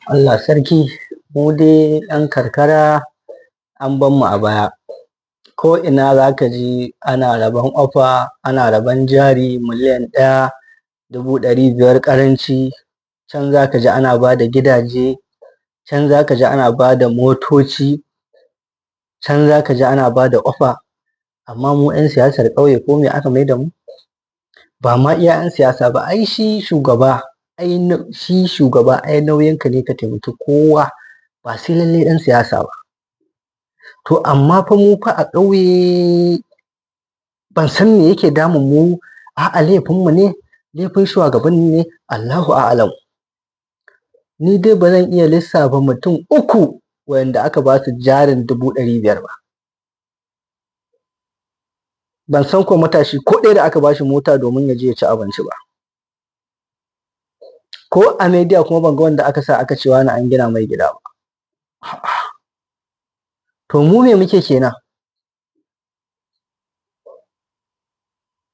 Allah sarki, mu dai 'yan karkara an bar mu a baya. Ko ina za ka ji ana rabon ofa, ana rabon jari miliyan 1, 500,000 ƙaranci, can za ka ji ana ba da gidaje, can za ka ji ana ba da motoci, can za ka ji ana ba da ofa. Amma mu 'yan siyasar ƙauye ko me aka mai da mu? Ba ma iya 'yan siyasa ba, ai shi shugaba ai nauyinka ne ka taimaki kowa, ba sai lallai ɗan siyasa ba. To amma fa mu fa a ƙauye ban san me yake damun mu, a'a laifin mu ne, laifin shugabanni ne, Allahu a'alam. Ni dai ba zan iya lissafa mutum 3 wa'inda aka ba su jarin 500,000 ba. Ban san ko matashi ko ɗaya da aka ba shi mota domin ya je ya ci abinci ba. Ko a midiya kuma ban ga wanda aka sa aka ce wane an gina mai gida ba. To mu me muke kenan?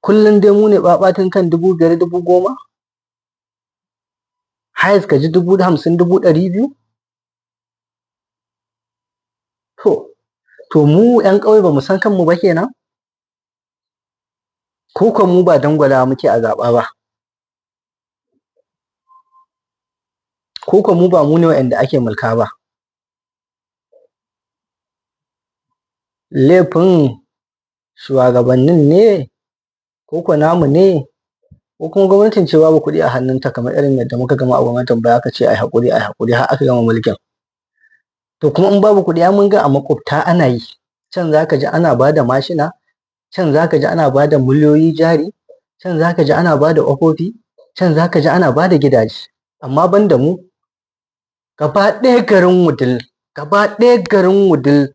Kullum dai mu ne ɓaɓatun kan 5,000, 10,000? Highest ka ji 50,000, 200,000? To mu 'yan ƙauye ba mu san kanmu ba kenan? Ko ko mu ba dangwalawa muke a zaɓa ba? Ko ko mu ba mu ne wa'inda ake mulka ba? Laifin shugabannin ne, ko ko namu ne, ko kuma gwamnatin ce babu kuɗi a hannunta kamar irin yadda muka gama a gwamnatin baya aka ce ai haƙuri har aka gama mulkin. To kuma in babu kuɗi ai mun ga a maƙwabta ana yi, can za ka ji ana ba da mashina, can za ka ji ana ba da miliyoyi jari, can za ka ji ana ba da ofofi, can za ka ji ana ba da gidaje. Amma ban da mu, gaba ɗaya garin Wudil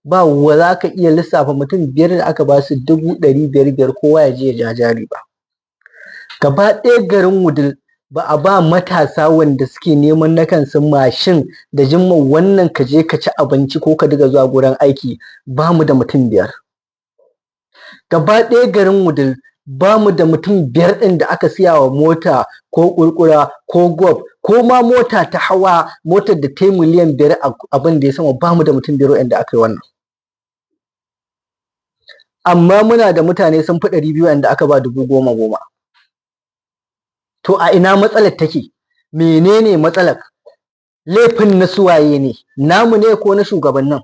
ba za ka iya lissafa mutum 5 da aka ba su 500,000 kowa ya je ya ja jari ba. Gaba ɗaya garin Wudil ba a ba matasa wanda suke neman na kansu mashin da zimman wannan ka je ka ci abinci ko ka dinga zuwa gurin aiki, ba mu da mutum 5. Gaba ɗaya garin Wudil ba mu da mutum 5 ɗin da aka siya wa mota ko ƙurƙura ko golf ko ma mota ta hawa, motar da ta yi miliyan 5 abin da ya sama, ba mu da mutum 5 wa'inda aka yi wannan. Amma muna da mutane sun fi 200 wa'inda aka ba 10,000. To a ina matsalar take? Menene matsalar? Laifin na su waye ne? Namu ne ko na shugabannin?